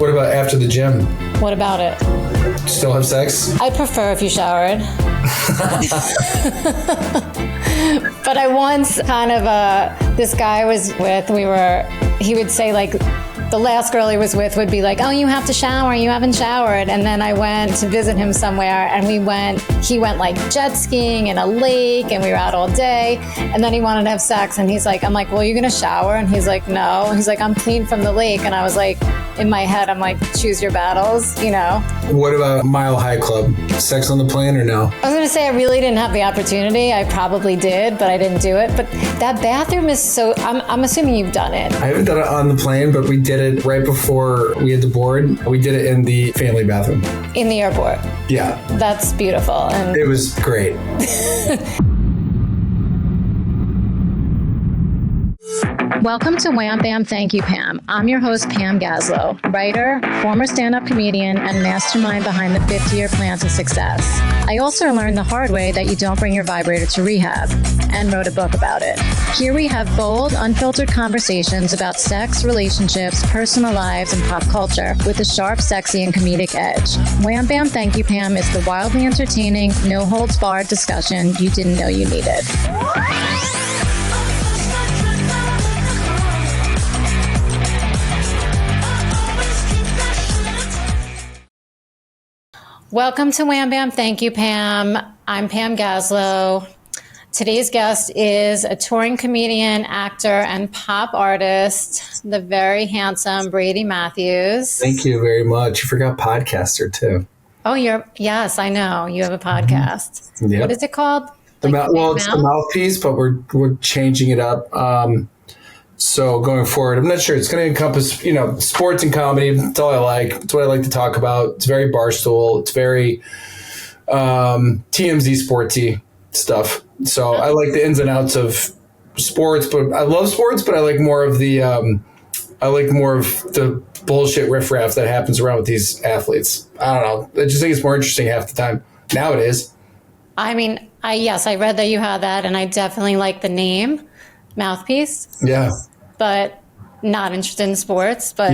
What about after the gym? What about it? Still have sex? I'd prefer if you showered. But I once kind of, this guy I was with, he would say like, the last girl he was with would be like, oh, you have to shower, you haven't showered. And then I went to visit him somewhere and he went like jet skiing in a lake and we were out all day. And then he wanted to have sex and I'm like, well, you're gonna shower? And he's like, no. He's like, I'm clean from the lake. And I was like, in my head, I'm like, choose your battles, you know? What about Mile High Club? Sex on the plane or no? I was gonna say I really didn't have the opportunity. I probably did, but I didn't do it. But that bathroom is so, I'm assuming you've done it. I haven't done it on the plane, but we did it right before we had to board. We did it in the family bathroom. In the airport? Yeah. That's beautiful. And it was great. Welcome to Wham Bam Thank You Pam. I'm your host, Pam Gaslow, writer, former stand-up comedian, and mastermind behind the 50-year plan to success. I also learned the hard way that you don't bring your vibrator to rehab, and wrote a book about it. Here we have bold, unfiltered conversations about sex, relationships, personal lives, and pop culture with a sharp, sexy, and comedic edge. Wham Bam Thank You Pam is the wildly entertaining, no-holds-barred discussion you didn't know you needed. Welcome to Wham Bam Thank You Pam. I'm Pam Gaslow. Today's guest is a touring comedian, actor, and pop artist, the very handsome Brady Matthews. Thank you very much. You forgot podcaster too. Oh, yes, I know. You have a podcast. Yep. What is it called? It's the Mouthpiece, but we're changing it up. So going forward, I'm not sure. It's going to encompass, sports and comedy. That's all I like. It's what I like to talk about. It's very Barstool. It's very TMZ sportsy stuff. So I like the ins and outs of sports, but I love sports, but I like more of the bullshit riffraff that happens around with these athletes. I don't know. I just think it's more interesting half the time. Now it is. I mean, I read that you had that, and I definitely like the name, Mouthpiece. Yeah. But not interested in sports. But,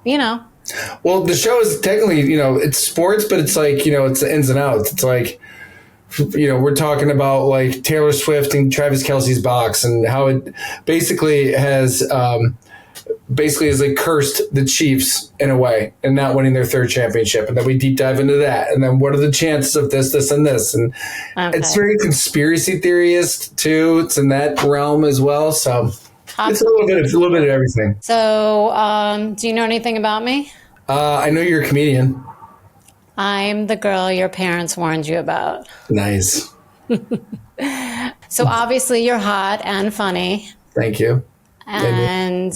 Well, the show is technically, it's sports, but it's like, it's the ins and outs. It's like, we're talking about like Taylor Swift and Travis Kelce's box and how it basically has like cursed the Chiefs in a way and not winning their third championship. And then we deep dive into that. And then what are the chances of this, and this? And It's very conspiracy theorist too. It's in that realm as well. So it's a little bit of everything. So do you know anything about me? I know you're a comedian. I'm the girl your parents warned you about. Nice. So obviously you're hot and funny. Thank you. And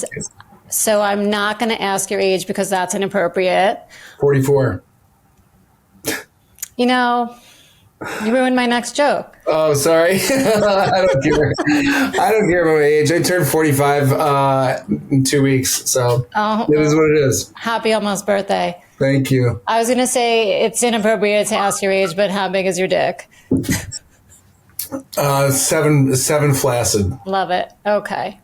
so I'm not going to ask your age because that's inappropriate. 44. You ruined my next joke. Oh, sorry. I don't care. I don't care about my age. I turned 45 in 2 weeks. So it is what it is. Happy almost birthday. Thank you. I was going to say it's inappropriate to ask your age, but how big is your dick? 7 flaccid. Love it. Okay.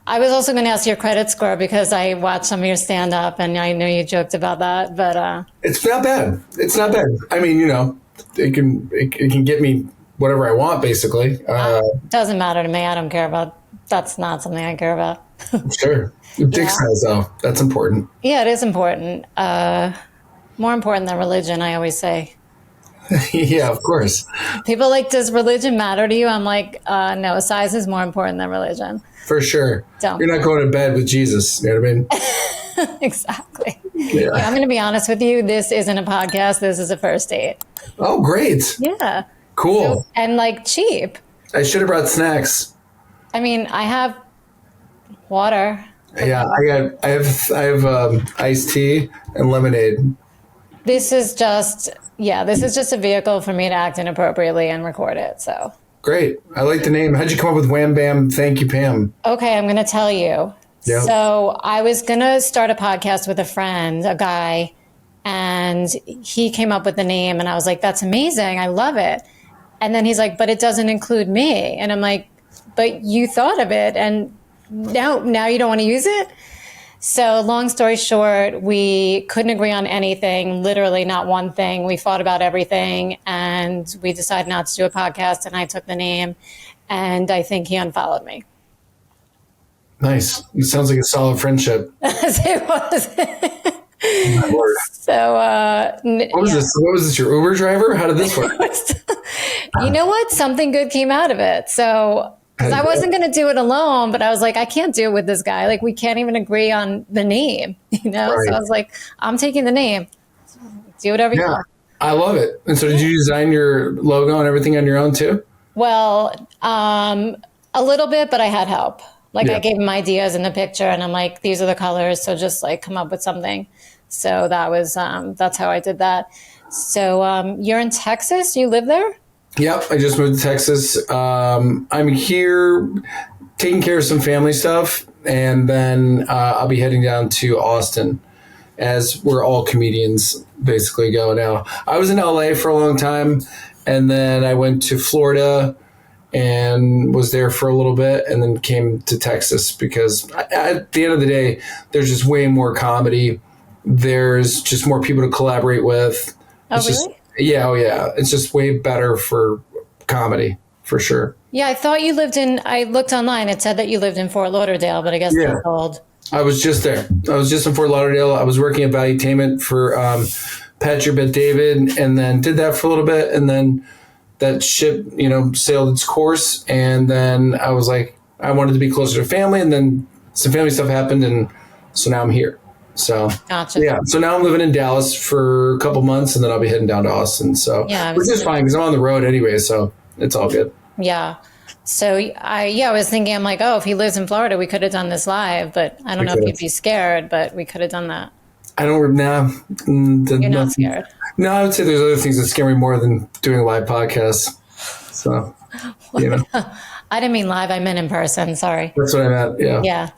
I was also going to ask your credit score because I watched some of your stand-up and I know you joked about that, but... It's not bad. It's not bad. I mean, it can get me whatever I want, basically. Doesn't matter to me. I don't care about... That's not something I care about. Sure. Dick size, though. That's important. Yeah, it is important. More important than religion, I always say. Yeah, of course. People are like, does religion matter to you? I'm like, no, size is more important than religion. For sure. You're not going to bed with Jesus. You know what I mean? Exactly. Yeah. I'm going to be honest with you. This isn't a podcast. This is a first date. Oh, great. Yeah. Cool. And like cheap. I should have brought snacks. I mean, I have water. Yeah, I have iced tea and lemonade. This is just a vehicle for me to act inappropriately and record it. So great. I like the name. How'd you come up with Wham Bam Thank You Pam? Okay, I'm going to tell you. Yep. So I was going to start a podcast with a friend, a guy, and he came up with the name and I was like, that's amazing. I love it. And then he's like, but it doesn't include me. And I'm like, but you thought of it and now you don't want to use it? So long story short, we couldn't agree on anything, literally not one thing. We fought about everything and we decided not to do a podcast, and I took the name, and I think he unfollowed me. Nice. It sounds like a solid friendship. It was. Oh, my Lord. So, what was this? What was this? Your Uber driver? How did this work? You know what? Something good came out of it. So, because I wasn't going to do it alone, but I was like, I can't do it with this guy. Like, we can't even agree on the name, you know? Right. So I was like, I'm taking the name. Do whatever you want. I love it. And so did you design your logo and everything on your own too? Well, a little bit, but I had help. Like I gave him ideas in the picture and I'm like, these are the colors. So just like come up with something. So that was, that's how I did that. So you're in Texas? You live there? Yep. I just moved to Texas. I'm here taking care of some family stuff. And then I'll be heading down to Austin, as we're all comedians basically go now. I was in LA for a long time. And then I went to Florida and was there for a little bit, and then came to Texas because at the end of the day, there's just way more comedy. There's just more people to collaborate with. Oh, really? Yeah. It's just way better for comedy, for sure. Yeah, I thought you lived in, I looked online, it said that you lived in Fort Lauderdale, but I guess they told. I was just there. I was just in Fort Lauderdale. I was working at Valuetainment for Patrick Bet David, and then did that for a little bit, and then that ship, sailed its course. And then I was like, I wanted to be closer to family. And then some family stuff happened. And so now I'm here. So, gotcha. Yeah. So now I'm living in Dallas for a couple months, and then I'll be heading down to Austin. So, which is fine because I'm on the road anyway. So it's all good. Yeah. So I was thinking, I'm like, oh, if he lives in Florida, we could have done this live, but I don't know if he'd be scared, but we could have done that. I don't, You're not scared. No, I would say there's other things that scare me more than doing live podcasts. So, I didn't mean live. I meant in person. Sorry. That's what I meant. Yeah. Yeah.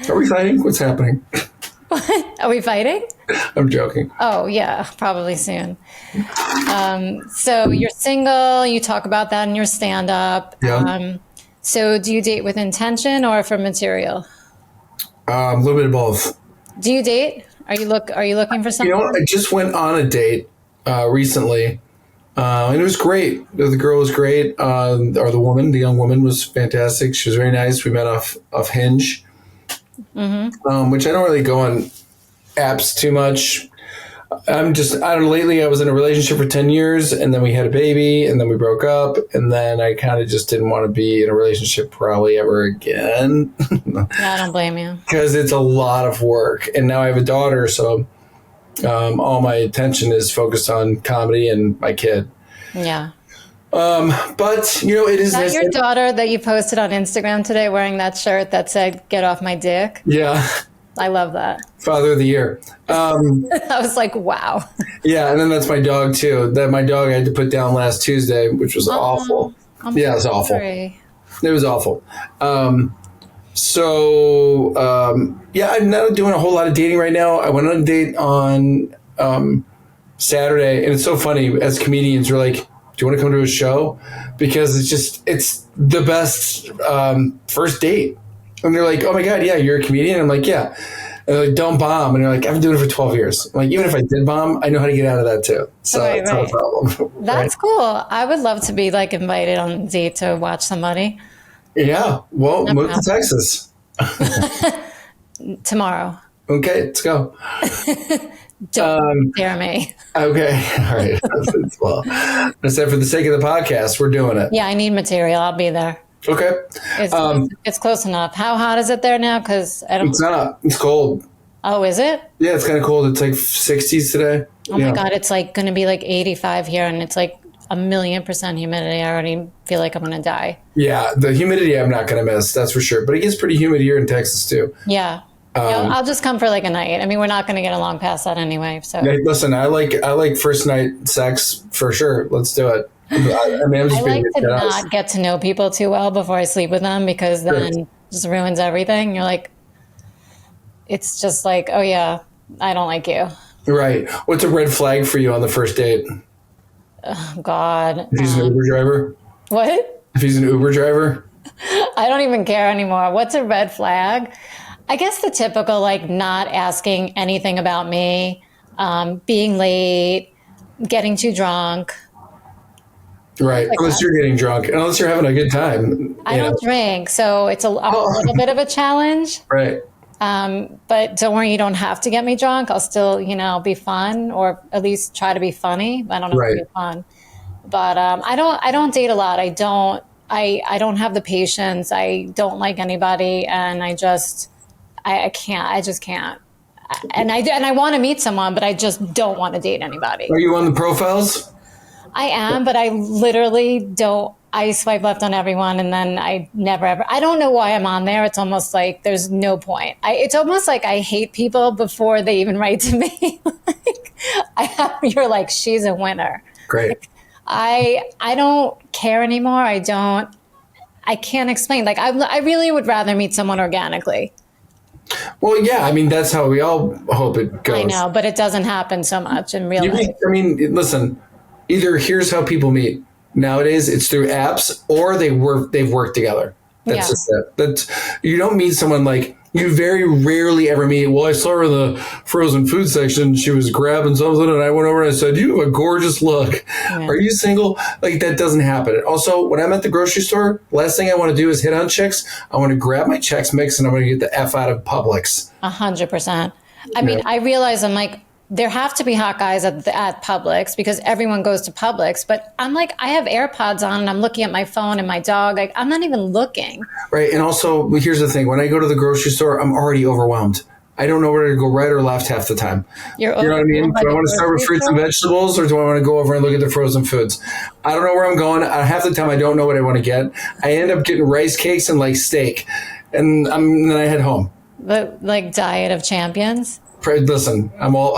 Are we fighting? What's happening? What? Are we fighting? I'm joking. Oh, yeah. Probably soon. So you're single. You talk about that in your stand-up. Yeah. So do you date with intention or for material? A little bit of both. Do you date? Are you looking for something? I just went on a date recently, and it was great. The girl was great, or the young woman was fantastic. She was very nice. We met off Hinge, which I don't really go on apps too much. I don't know, lately I was in a relationship for 10 years, and then we had a baby, and then we broke up, and then I kind of just didn't want to be in a relationship probably ever again. Yeah, I don't blame you. Because it's a lot of work. And now I have a daughter, so all my attention is focused on comedy and my kid. Yeah. But, it is... Is that your daughter that you posted on Instagram today wearing that shirt that said, "Get off my dick"? Yeah. I love that. Father of the year. I was like, wow. Yeah, and then that's my dog, too. That my dog I had to put down last Tuesday, which was awful. Yeah, it was awful. It was awful. I'm not doing a whole lot of dating right now. I went on a date on Saturday, and it's so funny. As comedians, we're like, do you want to come to a show? Because it's the best first date. And they're like, oh my God, yeah, you're a comedian? I'm like, yeah. And they're like, don't bomb. And they're like, I've been doing it for 12 years. I'm like, even if I did bomb, I know how to get out of that too. So it's not a problem. That's cool. I would love to be invited on a date to watch somebody. Yeah. Well, move to Texas. Tomorrow. Okay, let's go. Don't dare me. Okay. All right. Well, I said for the sake of the podcast, we're doing it. Yeah, I need material. I'll be there. Okay. It's close enough. How hot is it there now? Because I don't. It's not. It's cold. Oh, is it? Yeah, it's kind of cold. It's 60s today. Oh my God, it's going to be 85 here, and it's 1,000,000% humidity. I already feel like I'm going to die. Yeah, the humidity I'm not going to miss. That's for sure. But it gets pretty humid here in Texas too. Yeah. I'll just come for a night. I mean, we're not going to get along past that anyway. So listen, I like first night sex for sure. Let's do it. I like to not get to know people too well before I sleep with them, because then it just ruins everything. You're like, it's just oh yeah, I don't like you. Right. What's a red flag for you on the first date? Oh, God. If he's an Uber driver? What? If he's an Uber driver? I don't even care anymore. What's a red flag? I guess the typical, like, not asking anything about me, being late, getting too drunk. Right. Unless you're getting drunk, unless you're having a good time. I don't drink, so I'm a little bit of a challenge. Right. But don't worry, you don't have to get me drunk. I'll still, be fun, or at least try to be funny. I don't know if it'll be fun. But I don't date a lot. I don't have the patience. I don't like anybody, and I can't. I just can't. And I want to meet someone, but I just don't want to date anybody. Are you on the profiles? I am, but I literally don't. I swipe left on everyone, and then I never ever. I don't know why I'm on there. It's almost like there's no point. It's almost like I hate people before they even write to me. You're like, she's a winner. Great. I don't care anymore. I can't explain. Like, I really would rather meet someone organically. Well, yeah. I mean, that's how we all hope it goes. I know, but it doesn't happen so much in real life. I mean, listen. Either here's how people meet. Nowadays, it's through apps, or they've worked together. That's just it. You don't meet someone like you very rarely ever meet. Well, I saw her in the frozen food section. She was grabbing something, and I went over and I said, "You have a gorgeous look. Yeah. Are you single?" Like, that doesn't happen. Also, when I'm at the grocery store, last thing I want to do is hit on chicks. I want to grab my Chex Mix and I'm going to get the F out of Publix. 100%. I mean, I realize I'm like, there have to be hot guys at Publix because everyone goes to Publix. But I'm like, I have AirPods on and I'm looking at my phone and my dog. Like, I'm not even looking. Right. And also, here's the thing. When I go to the grocery store, I'm already overwhelmed. I don't know where to go right or left half the time. You know what I mean? Do I want to start with fruits and vegetables, or do I want to go over and look at the frozen foods? I don't know where I'm going. Half the time, I don't know what I want to get. I end up getting rice cakes and like steak. And then I head home. The like diet of champions? Listen, I'm all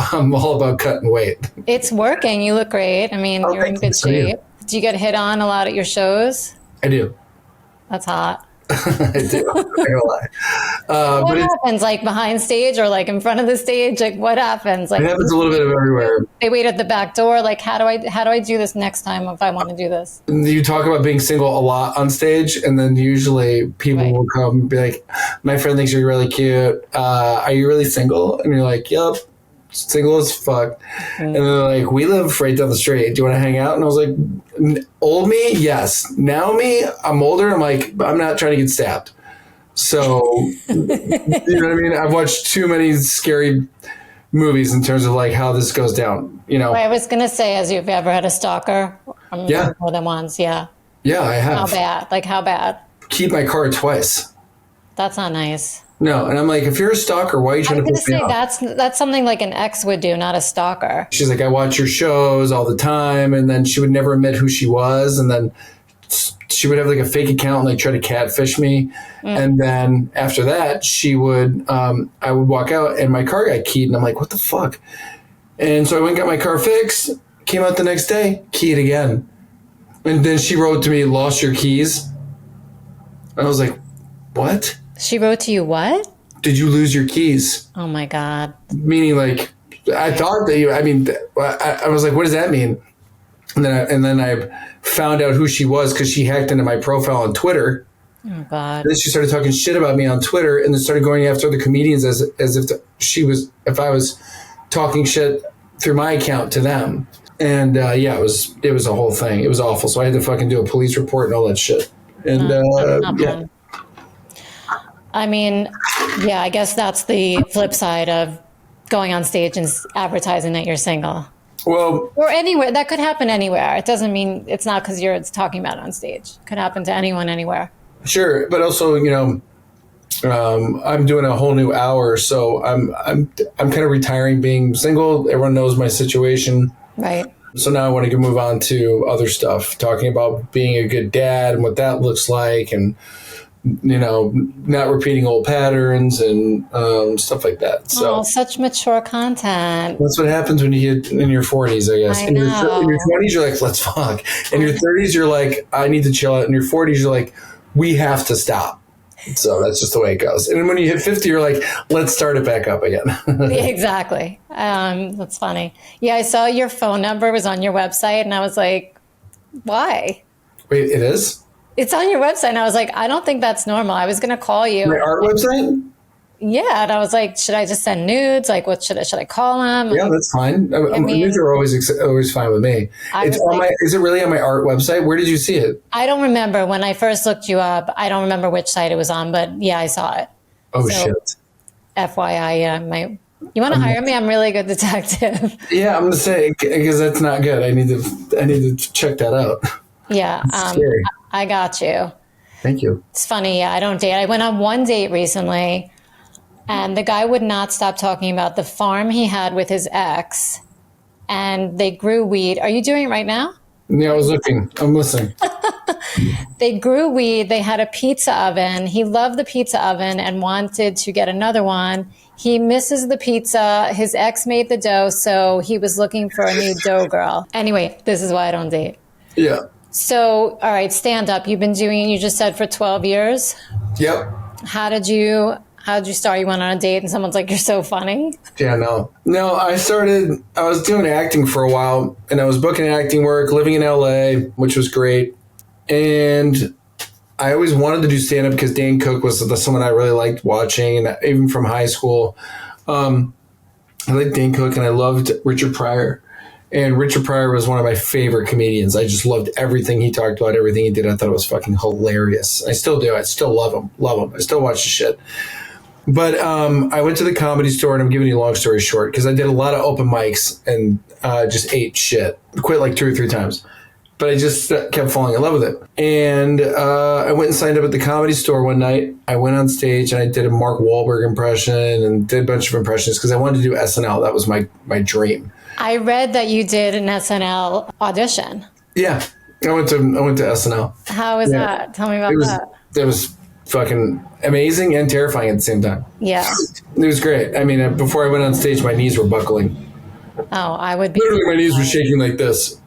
about cutting weight. It's working. You look great. I mean, you're in good shape. Do you get hit on a lot at your shows? I do. That's hot. I do. I don't lie. What happens, like behind stage or like in front of the stage? Like, what happens? Like, it happens a little bit of everywhere. They wait at the back door. Like, how do I do this next time if I want to do this? You talk about being single a lot on stage, and then usually people will come and be like, "My friend thinks you're really cute. Are you really single?" And you're like, "Yep, single as fuck." Mm-hmm. And they're like, "We live right down the street. Do you want to hang out?" And I was like, "Old me, yes. Now me, I'm older. I'm like, I'm not trying to get stabbed." So, you know what I mean? I've watched too many scary movies in terms of like how this goes down. You know, I was gonna say, as you've ever had a stalker? Yeah, more than once. Yeah. Yeah, I have. How bad? Like, how bad? Keep my car twice. That's not nice. No, and I'm like, if you're a stalker, why are you trying to piss me off? That's something like an ex would do, not a stalker. She's like, I watch your shows all the time, and then she would never admit who she was, and then she would have like a fake account and like try to catfish me, and then after that, she would, I would walk out and my car got keyed, and I'm like, what the fuck? And so I went and got my car fixed. Came out the next day, keyed again, and then she wrote to me, "Lost your keys." And I was like, what? She wrote to you, what? Did you lose your keys? Oh my God. Meaning like, I thought that you, I mean, I was like, what does that mean? And then I found out who she was because she hacked into my profile on Twitter. Oh God. And then she started talking shit about me on Twitter, and then started going after the comedians as if I was talking shit through my account to them. And it was a whole thing. It was awful. So I had to fucking do a police report and all that shit. And yeah. I mean, yeah, I guess that's the flip side of going on stage and advertising that you're single. Well, or anywhere. That could happen anywhere. It doesn't mean it's not because you're talking about it on stage. It could happen to anyone, anywhere. Sure, but also, I'm doing a whole new hour, so I'm kind of retiring, being single. Everyone knows my situation, right? So now I want to move on to other stuff, talking about being a good dad and what that looks like, and not repeating old patterns and stuff like that. So such mature content. That's what happens when you get in your 40s, I guess. In your 20s, you're like, let's fuck. In your 30s, you're like, I need to chill out. In your 40s, you're like, we have to stop. So that's just the way it goes. And when you hit 50, you're like, let's start it back up again. Exactly. That's funny. Yeah, I saw your phone number was on your website, and I was like, why? Wait, it is? It's on your website, and I was like, I don't think that's normal. I was going to call you. My art website? Yeah, and I was like, should I just send nudes? Like, what should I call him? Yeah, that's fine. mean, Nudes are always fine with me. It's on my. Is it really on my art website? Where did you see it? I don't remember when I first looked you up. I don't remember which site it was on, but yeah, I saw it. Oh shit! FYI, yeah, you want to hire me? I'm a really good detective. Yeah, I'm gonna say because that's not good. I need to check that out. Yeah, scary. I got you. Thank you. It's funny. Yeah, I don't date. I went on one date recently. And the guy would not stop talking about the farm he had with his ex, and they grew weed. Are you doing it right now? Yeah, I was looking. I'm listening. They grew weed. They had a pizza oven. He loved the pizza oven and wanted to get another one. He misses the pizza. His ex made the dough, so he was looking for a new dough girl. Anyway, this is why I don't date. Yeah. So, all right, stand up. You've been doing, you just said for 12 years. Yep. How did you start? You went on a date and someone's like, you're so funny. Yeah, no, I was doing acting for a while and I was booking acting work, living in LA, which was great. And I always wanted to do stand up because Dane Cook was someone I really liked watching. And even from high school, I liked Dane Cook and I loved Richard Pryor. And Richard Pryor was one of my favorite comedians. I just loved everything he talked about, everything he did. I thought it was fucking hilarious. I still do. I still love him. I still watch the shit. But I went to the Comedy Store, and I'm giving you a long story short, because I did a lot of open mics and just ate shit. Quit like 2 or 3 times. But I just kept falling in love with it. And I went and signed up at the Comedy Store one night. I went on stage, and I did a Mark Wahlberg impression and did a bunch of impressions because I wanted to do SNL. That was my dream. I read that you did an SNL audition. Yeah. I went to SNL. How was that? Tell me about that. It was fucking amazing and terrifying at the same time. Yeah. It was great. I mean, before I went on stage, my knees were buckling. Oh, I would be. Literally, my knees were shaking like this.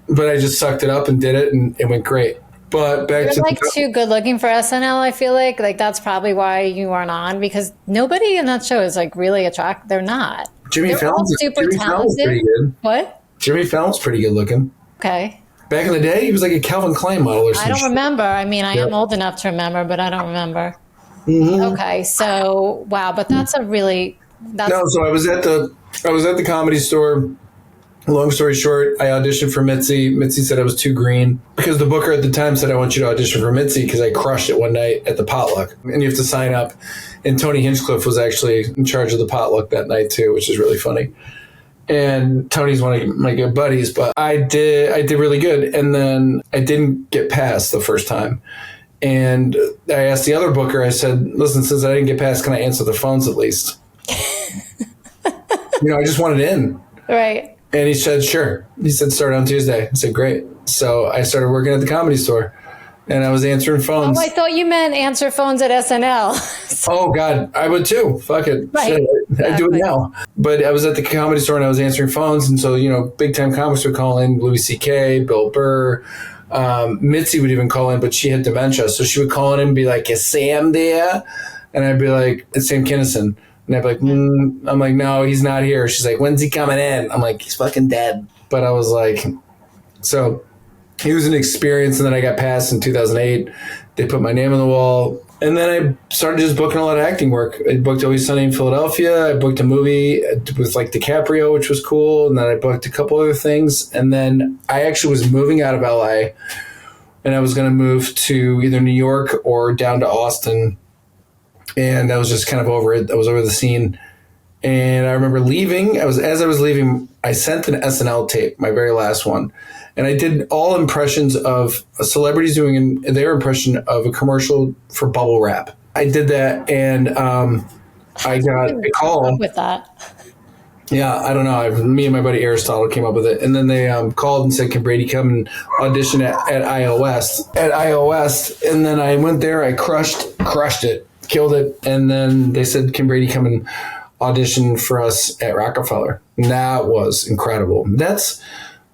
But I just sucked it up and did it, and it went great. But back You're too good looking for SNL, I feel like. Like, that's probably why you aren't on, because nobody in that show is, like, really attractive. They're not. Jimmy Fallon's pretty good. What? Jimmy Fallon's pretty good looking. Okay. Back in the day, he was like a Calvin Klein model or something. I don't remember. I mean, I am old enough to remember, but I don't remember. Mm-hmm. Okay, so wow, but that's a really So I was at the Comedy Store. Long story short, I auditioned for Mitzi. Mitzi said I was too green because the booker at the time said I want you to audition for Mitzi because I crushed it one night at the potluck, and you have to sign up. And Tony Hinchcliffe was actually in charge of the potluck that night too, which is really funny. And Tony's one of my good buddies, but I did really good. And then I didn't get past the first time. And I asked the other booker, I said, listen, since I didn't get past, can I answer the phones at least? I just wanted in. Right. And he said, sure. He said, start on Tuesday. I said, great. So I started working at the Comedy Store. And I was answering phones. Oh, I thought you meant answer phones at SNL. Oh, God. I would too. Fuck it. Right. Shit, I do it now. But I was at the Comedy Store and I was answering phones. And so, big time comics would call in. Louis C.K., Bill Burr. Mitzi would even call in, but she had dementia. So she would call in and be like, is Sam there? And I'd be like, it's Sam Kinison. And I'd be like, I'm like, no, he's not here. She's like, when's he coming in? I'm like, he's fucking dead. But I was like, so it was an experience. And then I got passed in 2008. They put my name on the wall. And then I started just booking a lot of acting work. I booked Always Sunny in Philadelphia. I booked a movie with like DiCaprio, which was cool. And then I booked a couple other things. And then I actually was moving out of LA. And I was going to move to either New York or down to Austin. And I was just kind of over it. I was over the scene. And I remember leaving. As I was leaving, I sent an SNL tape, my very last one. And I did all impressions of celebrities doing their impression of a commercial for bubble wrap. I did that, and I got a call. With that. Yeah, I don't know. Me and my buddy Aristotle came up with it. And then they called and said, can Brady come and audition at IO West? And then I went there. I crushed it. Killed it. And then they said, can Brady come and audition for us at Rockefeller? And that was incredible. That's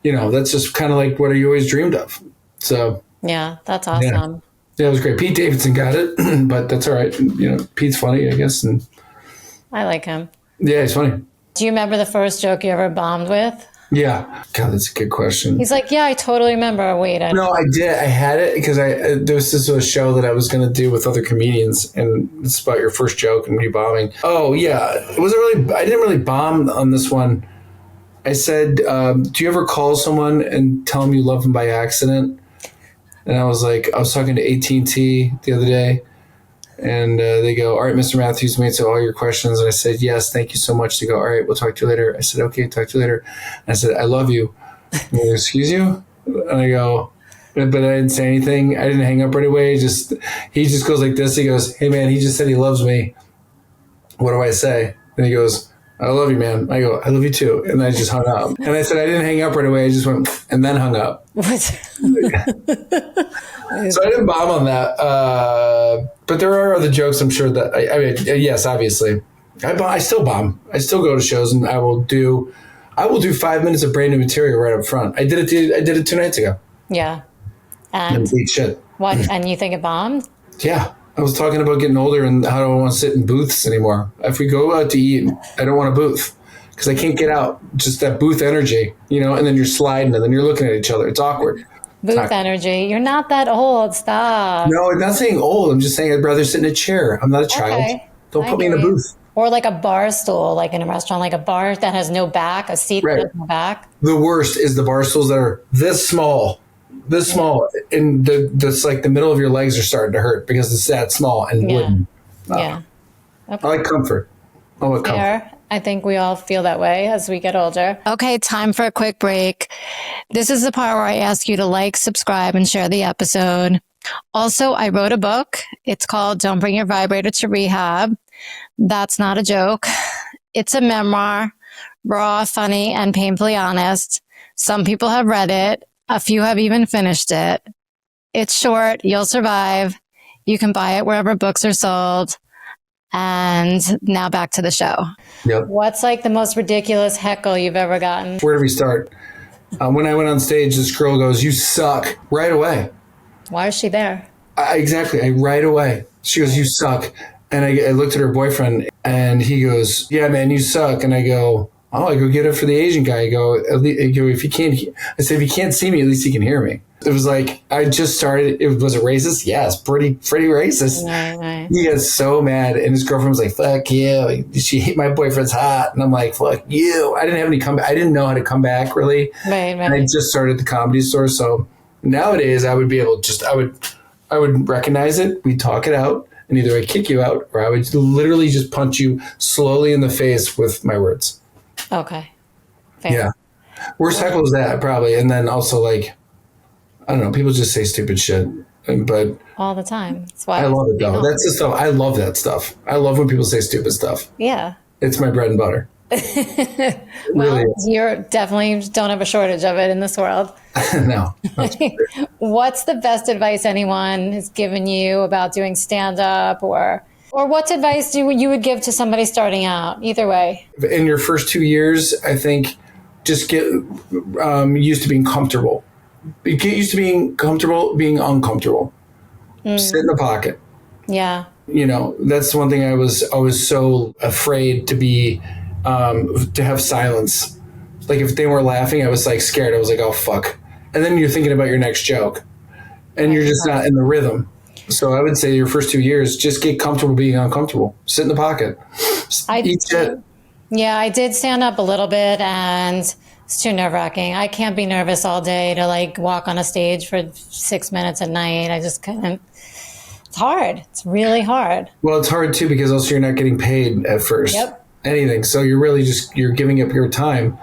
just kind of like what you always dreamed of. So yeah, that's awesome. Yeah, it was great. Pete Davidson got it, but that's all right. Pete's funny, I guess. And I like him. Yeah, he's funny. Do you remember the first joke you ever bombed with? Yeah. God, that's a good question. He's like, yeah, I totally remember. Wait, No, I did. I had it because there was this a show that I was going to do with other comedians, and it's about your first joke and me bombing. Oh yeah, it wasn't really. I didn't really bomb on this one. I said, "Do you ever call someone and tell them you love them by accident?" And I was talking to AT&T the other day, and they go, "All right, Mr. Matthews, we answered all your questions." And I said, "Yes, thank you so much." They go, "All right, we'll talk to you later." I said, "Okay, talk to you later." And I said, "I love you." And they go, "Excuse you?" And I go, but I didn't say anything. I didn't hang up right away. He just goes like this. He goes, "Hey man, he just said he loves me. What do I say?" And he goes, "I love you, man." I go, "I love you too." And I just hung up. And I said, I didn't hang up right away. I just went and then hung up. What? So I didn't bomb on that. But there are other jokes, I'm sure that I mean, yes, obviously. I still bomb. I still go to shows and I will do 5 minutes of brand new material right up front. I did it 2 nights ago. Yeah. And beat shit. what? And you think it bombed? Yeah. I was talking about getting older and how I don't want to sit in booths anymore. If we go out to eat, I don't want a booth because I can't get out. Just that booth energy, and then you're sliding and then you're looking at each other. It's awkward. Booth energy. You're not that old. Stop. No, I'm not saying old. I'm just saying I'd rather sit in a chair. I'm not a child. Okay. Don't put me in a booth. Or like a bar stool, like in a restaurant, like a bar that has no back, a seat that has no back. The worst is the bar stools that are this small, and that's like the middle of your legs are starting to hurt because it's that small and wooden. Yeah. Okay. I like comfort. Fair. I think we all feel that way as we get older. Okay, time for a quick break. This is the part where I ask you to like, subscribe, and share the episode. Also, I wrote a book. It's called Don't Bring Your Vibrator to Rehab. That's not a joke. It's a memoir, raw, funny, and painfully honest. Some people have read it. A few have even finished it. It's short. You'll survive. You can buy it wherever books are sold. And now back to the show. Yep. What's like the most ridiculous heckle you've ever gotten? Where do we start? When I went on stage, this girl goes, "You suck," right away. Why is she there? Exactly. Right away. She goes, "You suck." And I looked at her boyfriend and he goes, "Yeah, man, you suck." And I go, "Oh," I go, "get it for the Asian guy." I go, "If he can't," I said, "if he can't see me, at least he can hear me." It was like, I just started. Was it racist? Yes, pretty racist. Right. He got so mad and his girlfriend was like, "Fuck you. My boyfriend's hot." And I'm like, "Fuck you." I didn't have any comeback. I didn't know how to come back really. Right. And I just started the Comedy Store. So nowadays I would be able to I would recognize it. We'd talk it out. And either I'd kick you out or I would literally just punch you slowly in the face with my words. Okay. Fair. Yeah. Worst heckle is that probably. And then also I don't know, people just say stupid shit. But all the time. That's why I love it though. That's the stuff. I love that stuff. I love when people say stupid stuff. Yeah. It's my bread and butter. Well, you definitely don't have a shortage of it in this world. No. What's the best advice anyone has given you about doing stand-up or what advice you would give to somebody starting out? Either way. In your first 2 years, I think just get used to being comfortable. Get used to being comfortable, being uncomfortable. Sit in the pocket. Yeah. That's one thing I was so afraid to be, to have silence. Like if they weren't laughing, I was like scared. I was like, oh fuck. And then you're thinking about your next joke and you're just not in the rhythm. So I would say your first 2 years, just get comfortable being uncomfortable. Sit in the pocket. Eat shit. Yeah, I did stand up a little bit and it's too nerve-wracking. I can't be nervous all day to walk on a stage for 6 minutes at night. I just couldn't. It's hard. It's really hard. Well, it's hard too because also you're not getting paid at first. Yep. Anything. So you're really you're giving up your time.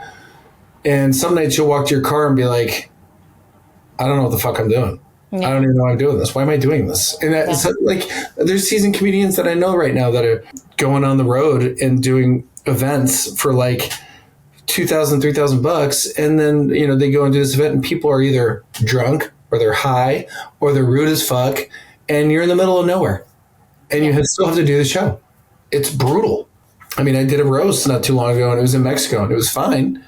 And some nights you'll walk to your car and be like, I don't know what the fuck I'm doing. Yeah. I don't even know I'm doing this. Why am I doing this? And there's seasoned comedians that I know right now that are going on the road and doing events for $2,000, $3,000. And then, they go and do this event and people are either drunk or they're high or they're rude as fuck. And you're in the middle of nowhere and you still have to do the show. It's brutal. I mean, I did a roast not too long ago and it was in Mexico and it was fine.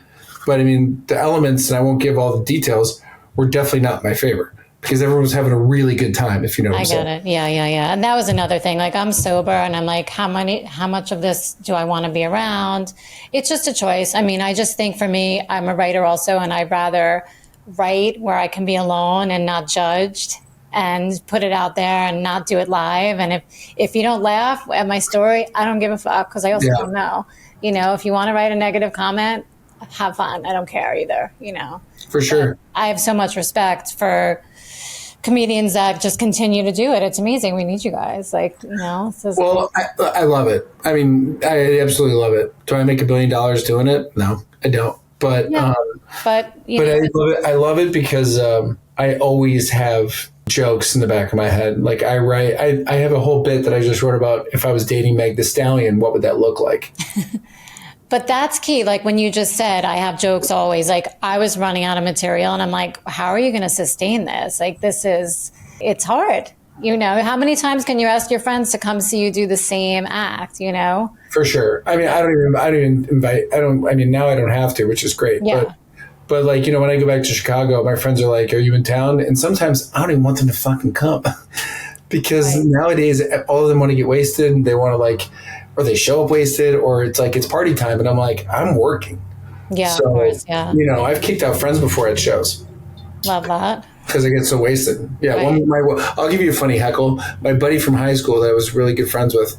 But I mean, the elements, and I won't give all the details, were definitely not in my favor. because everyone was having a really good time, if you know what I'm saying. I get it. Yeah. And that was another thing. Like, I'm sober and I'm like, how much of this do I want to be around? It's just a choice. I mean, I just think for me, I'm a writer also, and I'd rather write where I can be alone and not judged and put it out there and not do it live. And if you don't laugh at my story, I don't give a fuck, because I also don't know. You know, if you want to write a negative comment, have fun. I don't care either, you know. For sure. But I have so much respect for comedians that just continue to do it. It's amazing. We need you guys. Like, you know. Well, I love it. I mean, I absolutely love it. Do I make $1 billion doing it? No, I don't. But yeah, but I love it because I always have jokes in the back of my head. Like I have a whole bit that I just wrote about if I was dating Meg Thee Stallion, what would that look like? But that's key. Like when you just said, I have jokes always, like I was running out of material and I'm like, how are you going to sustain this? Like it's hard. You know, how many times can you ask your friends to come see you do the same act, you know? For sure. I mean, I mean, now I don't have to, which is great. Yeah. But like, you know, when I go back to Chicago, my friends are like, are you in town? And sometimes I don't even want them to fucking come because nowadays all of them want to get wasted and they want to like, or they show up wasted, or it's like, it's party time. And I'm like, I'm working. Yeah, so, of course. Yeah. You know, I've kicked out friends before at shows. Love that. Because I get so wasted. Yeah. Right. I'll give you a funny heckle. My buddy from high school that I was really good friends with,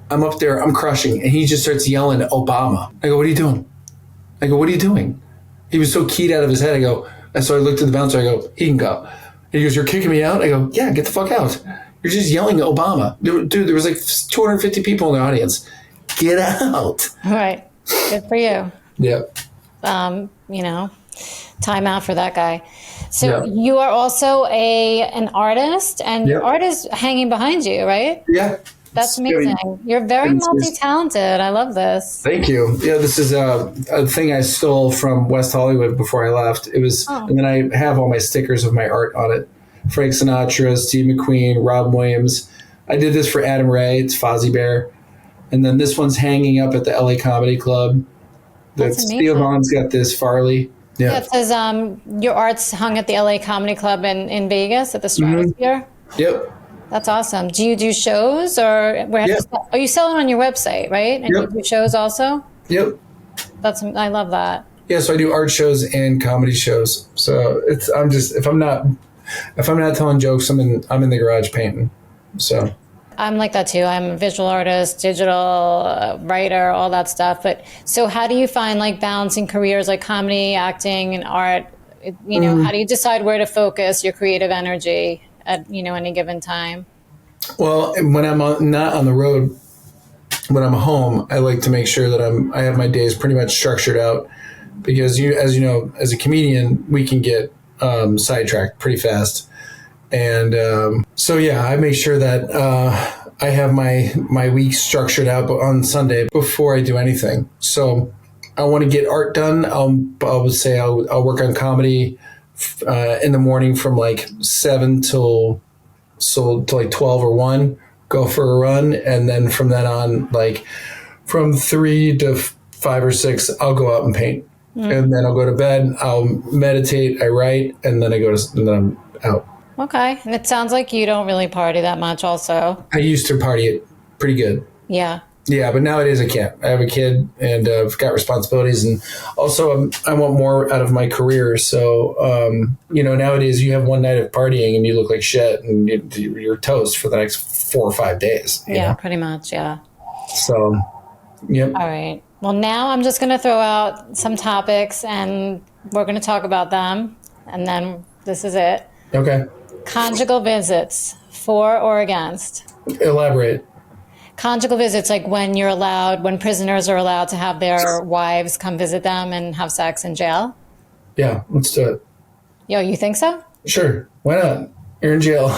I'm up there, I'm crushing. And he just starts yelling, Obama. I go, what are you doing? He was so keyed out of his head. And so I looked at the bouncer. I go, he can go. And he goes, you're kicking me out? I go, yeah, get the fuck out. You're just yelling at Obama. Dude, there was like 250 people in the audience. Get out. All right. Good for you. Yeah. You know, time out for that guy. So you are also an artist, and your art is hanging behind you, right? Yeah. That's amazing. You're very multi-talented. I love this. Thank you. Yeah, this is a thing I stole from West Hollywood before I left. It was, and then I have all my stickers of my art on it. Frank Sinatra, Steve McQueen, Rob Williams. I did this for Adam Ray. It's Fozzie Bear. And then this one's hanging up at the LA Comedy Club. Theo Vaughn's got this, Farley. Yeah, it says your art's hung at the LA Comedy Club in Vegas at the Stratosphere. Mm-hmm. Yep. That's awesome. Do you do shows or are you selling on your website, right? And you do shows also? Yep. I love that. Yeah, so I do art shows and comedy shows. So I'm just if I'm not telling jokes, I'm in the garage painting. So I'm like that too. I'm a visual artist, digital writer, all that stuff. But so how do you find like balancing careers like comedy, acting, and art? You know, how do you decide where to focus your creative energy at, you know, any given time? Well, when I'm not on the road, when I'm home, I like to make sure that I have my days pretty much structured out, because as you know, as a comedian, we can get sidetracked pretty fast. And so, I make sure that I have my week structured out on Sunday before I do anything. So I want to get art done. I'll say I'll work on comedy in the morning from like 7 till like 12 or 1, go for a run. And then from then on, like from 3 to 5 or 6, I'll go out and paint. And then I'll go to bed, I'll meditate, I write, and then and then I'm out. Okay. And it sounds like you don't really party that much also. I used to party it pretty good. Yeah. Yeah, but nowadays I can't. I have a kid and I've got responsibilities, and also I want more out of my career. So, nowadays you have one night of partying and you look like shit and you're toast for the next 4 or 5 days. Yeah, pretty much. Yeah. So, yep. All right. Well, now I'm just going to throw out some topics and we're going to talk about them. And then this is it. Okay. Conjugal visits, for or against? Elaborate. Conjugal visits, like when prisoners are allowed to have their wives come visit them and have sex in jail? Yeah, let's do it. Yo, you think so? Sure. Why not? You're in jail.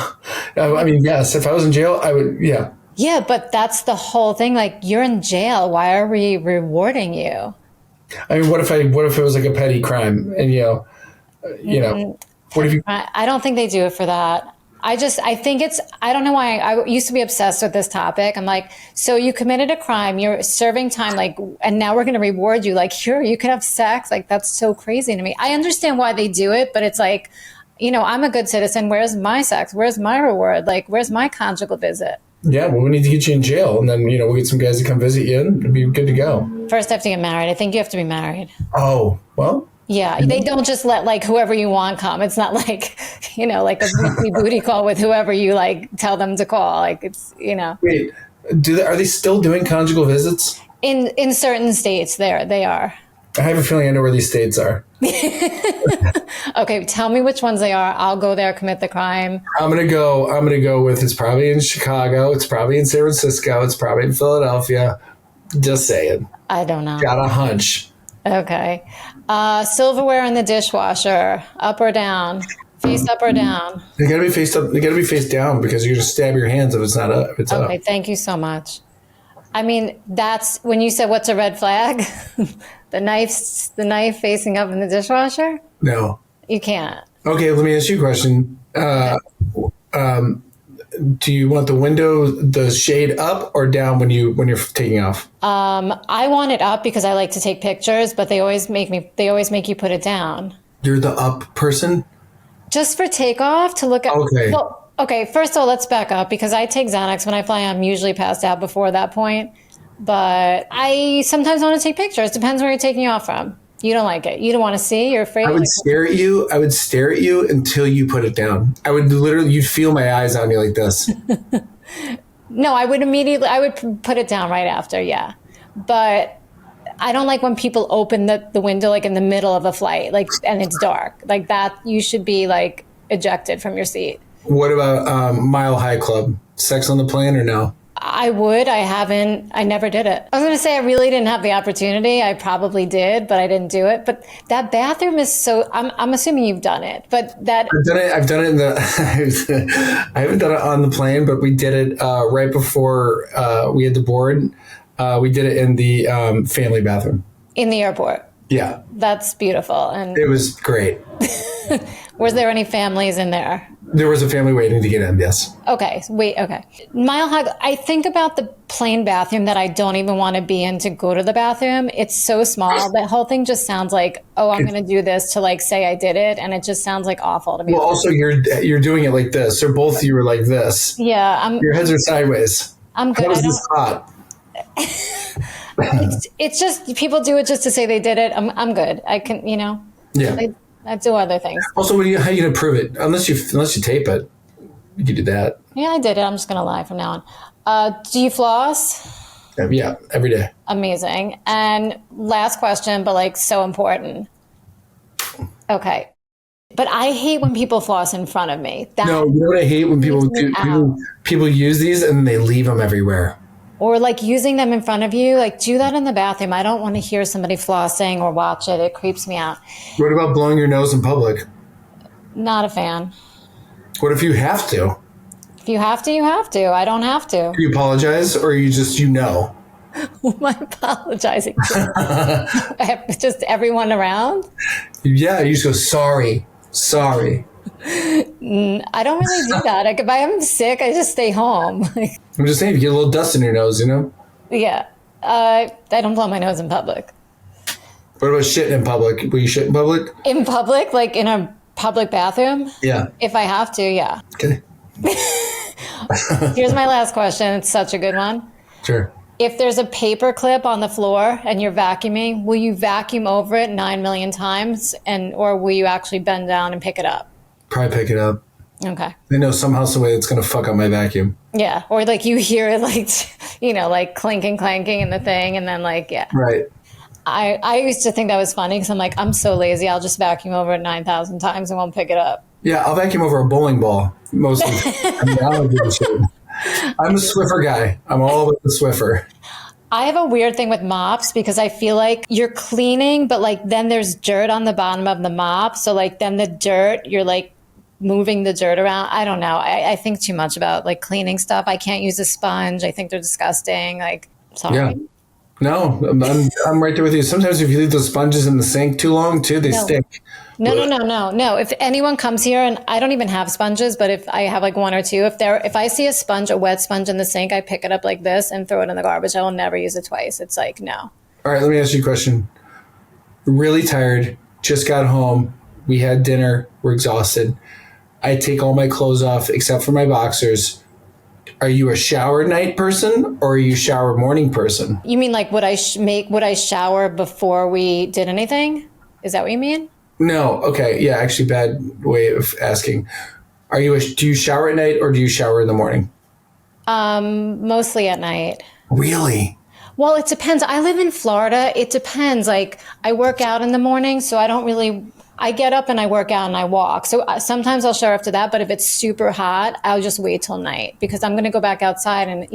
I mean, yes, if I was in jail, I would, yeah. Yeah, but that's the whole thing. Like, you're in jail. Why are we rewarding you? I mean, what if it was like a petty crime and, what if you... I don't think they do it for that. I think I don't know why I used to be obsessed with this topic. I'm like, so you committed a crime, you're serving time, like, and now we're going to reward you. Like, here, you could have sex. Like, that's so crazy to me. I understand why they do it, but it's like, I'm a good citizen. Where's my sex? Where's my reward? Like, where's my conjugal visit? Yeah, well, we need to get you in jail, and then, we'll get some guys to come visit you, and it'll be good to go. First, I have to get married. I think you have to be married. Oh, well. Yeah, they don't just let like whoever you want come. It's not like, like a weekly booty call with whoever you like tell them to call. Like it's, Wait, are they still doing conjugal visits? In certain states they are. I have a feeling I know where these states are. Okay, tell me which ones they are. I'll go there, commit the crime. I'm gonna go with it's probably in Chicago, it's probably in San Francisco, it's probably in Philadelphia. Just saying. I don't know. Got a hunch. Okay. Silverware in the dishwasher, up or down? Face up or down? They gotta be face up. They gotta be face down because you just stab your hands if it's not up. If it's okay, up. Thank you so much. I mean, that's when you said what's a red flag? the knife facing up in the dishwasher? No. You can't. Okay, let me ask you a question. Do you want the shade up or down when you're taking off? I want it up because I like to take pictures, but they always make you put it down. You're the up person? Just for takeoff to look at. Okay. Well, okay, first of all, let's back up because I take Xanax when I fly. I'm usually passed out before that point, but I sometimes want to take pictures. Depends where you're taking off from. You don't like it. You don't want to see. You're afraid. I would stare at you until you put it down. You'd feel my eyes on you like this. No, I would put it down right after. Yeah. But I don't like when people open the window, like in the middle of a flight, like, and it's dark like that. You should be like ejected from your seat. What about Mile High Club? Sex on the plane or no? I would. I haven't. I never did it. I was going to say I really didn't have the opportunity. I probably did, but I didn't do it. But that bathroom is so. I'm assuming you've done it, but that I've done it in the. I haven't done it on the plane, but we did it right before we had the board. We did it in the family bathroom in the airport. Yeah, that's beautiful, and it was great. Was there any families in there? There was a family waiting to get in, yes. Okay, wait, okay. Mile High, I think about the plane bathroom that I don't even want to be in to go to the bathroom. It's so small. That whole thing just sounds like, oh, I'm going to do this to like say I did it. And it just sounds like awful to me. Well, also you're doing it like this, or both of you are like this. Yeah. Your heads are sideways. I'm good. How is this hot? It's just, people do it just to say they did it. I'm good. I can, Yeah. I do other things. Also, how are you going to prove it? Unless you tape it, you could do that. Yeah, I did it. I'm just going to lie from now on. Do you floss? Yeah, every day. Amazing. And last question, but like so important. Okay. But I hate when people floss in front of me. No, you know what I hate? When people use these and they leave them everywhere. Or like using them in front of you, like do that in the bathroom. I don't want to hear somebody flossing or watch it. It creeps me out. What about blowing your nose in public? Not a fan. What if you have to? If you have to, you have to. I don't have to. Do you apologize or you just, Who am I apologizing to? Just everyone around? Yeah, you just go, sorry. I don't really do that. Like, if I am sick, I just stay home. I'm just saying, you get a little dust in your nose, Yeah. I don't blow my nose in public. What about shitting in public? Will you shit in public? In public? Like in a public bathroom? Yeah. If I have to, yeah. Okay. Here's my last question. It's such a good one. Sure. If there's a paper clip on the floor and you're vacuuming, will you vacuum over it 9 million times or will you actually bend down and pick it up? Probably pick it up. Okay. I know somehow, some way it's going to fuck up my vacuum. Yeah. Or like you hear it like, like clanking in the thing and then like, yeah. Right. I used to think that was funny because I'm like, I'm so lazy. I'll just vacuum over it 9,000 times and won't pick it up. Yeah, I'll vacuum over a bowling ball mostly. I don't give a shit. I'm a Swiffer guy. I'm all about the Swiffer. I have a weird thing with mops because I feel like you're cleaning, but like then there's dirt on the bottom of the mop. So like then the dirt, you're like moving the dirt around. I don't know. I think too much about like cleaning stuff. I can't use a sponge. I think they're disgusting. Like, sorry. Yeah. No, I'm right there with you. Sometimes if you leave those sponges in the sink too long too, they stick. No. If anyone comes here and I don't even have sponges, but if I have like one or two, if I see a wet sponge in the sink, I pick it up like this and throw it in the garbage. I will never use it twice. It's like, no. All right, let me ask you a question. Really tired, just got home, We had dinner. We're exhausted. I take all my clothes off except for my boxers. Are you a shower night person or are you a shower morning person? You mean like would I shower before we did anything? Is that what you mean? No. Okay. Yeah. Actually, bad way of asking. Do you shower at night or do you shower in the morning? Mostly at night. Really? Well, it depends. I live in Florida. It depends. Like I work out in the morning, so I get up and I work out and I walk. So sometimes I'll shower after that. But if it's super hot, I'll just wait till night because I'm going to go back outside and,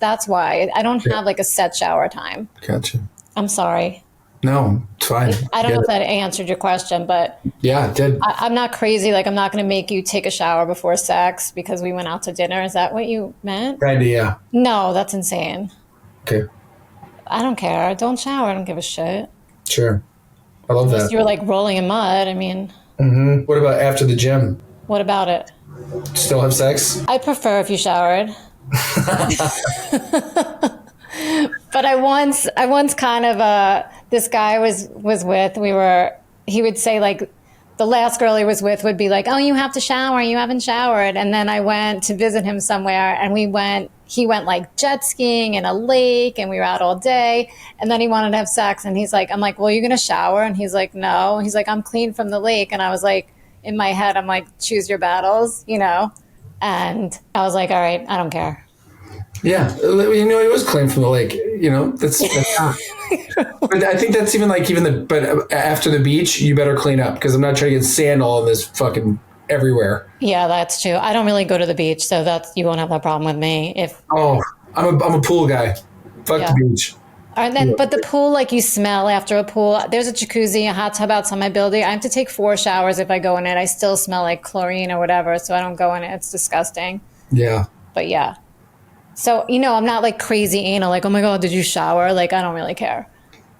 that's why I don't have like a set shower time. Gotcha. I'm sorry. No, it's fine. I don't know if that answered your question, but yeah, it did. I'm not crazy. Like I'm not going to make you take a shower before sex because we went out to dinner. Is that what you meant? Right, yeah. No, that's insane. Okay. I don't care. Don't shower. I don't give a shit. Sure. I love that. You were like rolling in mud. I mean. Mm-hmm. What about after the gym? What about it? Still have sex? I prefer if you showered. But I once kind of this guy was with, he would say like the last girl he was with would be like, oh, you have to shower, you haven't showered. And then I went to visit him somewhere and he went like jet skiing in a lake and we were out all day. And then he wanted to have sex and I'm like, well, you're going to shower? And he's like, no. He's like, I'm clean from the lake. And I was like, in my head, I'm like, choose your battles, And I was like, all right, I don't care. Yeah, he was clean from the lake. That's but I think that's but after the beach, you better clean up because I'm not trying to get sand all in this fucking everywhere. Yeah, that's true. I don't really go to the beach, so you won't have that problem with me. I'm a pool guy. Fuck the beach. And then, but the pool, like you smell after a pool. There's a jacuzzi, a hot tub outside my building. I have to take 4 showers if I go in it. I still smell like chlorine or whatever, so I don't go in it. It's disgusting. Yeah. But yeah. So, I'm not like crazy anal, like, oh my God, did you shower? Like, I don't really care.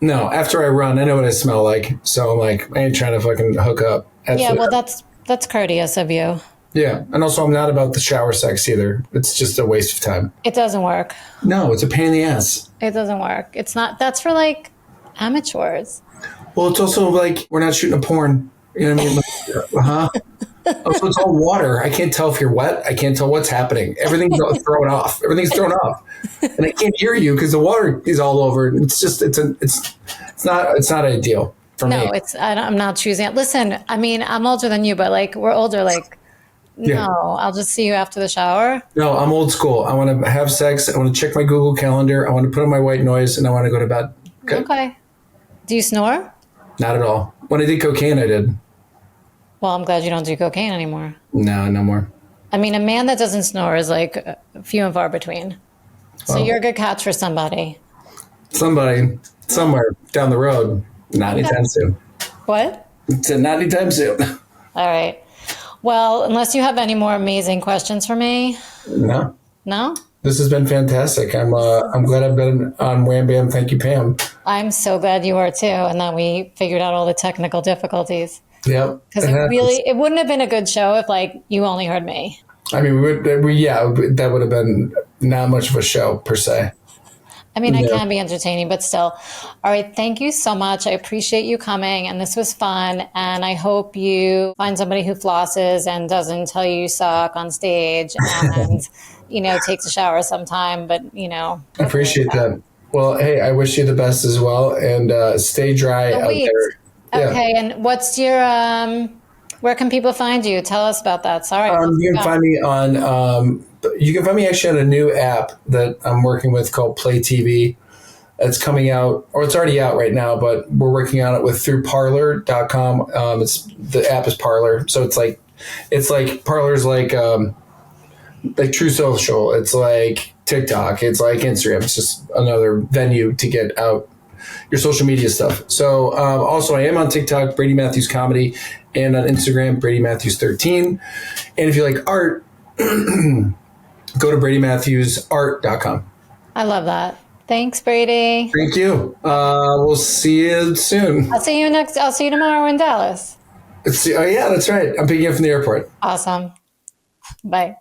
No, after I run, I know what I smell like. So I'm like, I ain't trying to fucking hook up. Yeah, well, that's courteous of you. Yeah. And also I'm not about the shower sex either. It's just a waste of time. It doesn't work. No, it's a pain in the ass. It doesn't work. It's not, that's for like amateurs. Well, it's also like, we're not shooting a porn. You know what I mean? Also, it's all water. I can't tell if you're wet. I can't tell what's happening. Everything's thrown off. Everything's thrown off, and I can't hear you because the water is all over. It's just it's not ideal for me. No, I'm not choosing it. Listen, I mean, I'm older than you, but like we're older. Like, no, I'll just see you after the shower. No, I'm old school. I want to have sex. I want to check my Google Calendar. I want to put on my white noise, and I want to go to bed. Okay. Do you snore? Not at all. When I did cocaine, I did. Well, I'm glad you don't do cocaine anymore. No more. I mean, a man that doesn't snore is like few and far between. So you're a good catch for somebody. Somebody, somewhere down the road. Not anytime soon. What? Not anytime soon. All right. Well, unless you have any more amazing questions for me. No. No? This has been fantastic. I'm glad I've been on Wham Bam. Thank you, Pam. I'm so glad you are too, and that we figured out all the technical difficulties. Yep. Because it wouldn't have been a good show if like you only heard me. I mean, that would have been not much of a show per se. I mean, I can be entertaining, but still. All right. Thank you so much. I appreciate you coming, and this was fun. And I hope you find somebody who flosses and doesn't tell you suck on stage and, takes a shower sometime. But, I appreciate that. Well, hey, I wish you the best as well, and stay dry out there. Okay, and what's your where can people find you? Tell us about that. Sorry. You can find me on actually on a new app that I'm working with called Play TV. It's coming out, or it's already out right now, but we're working on it through parlor.com. The app is Parlor. So it's like Parlor's like True Social. It's like TikTok. It's like Instagram. It's just another venue to get out your social media stuff. So also I am on TikTok, Brady Matthews Comedy, and on Instagram, Brady Matthews 13. And if you like art, go to bradymatthewsart.com. I love that. Thanks, Brady. Thank you. We'll see you soon. I'll see you tomorrow in Dallas. Oh yeah, that's right. I'm picking you up from the airport. Awesome. Bye.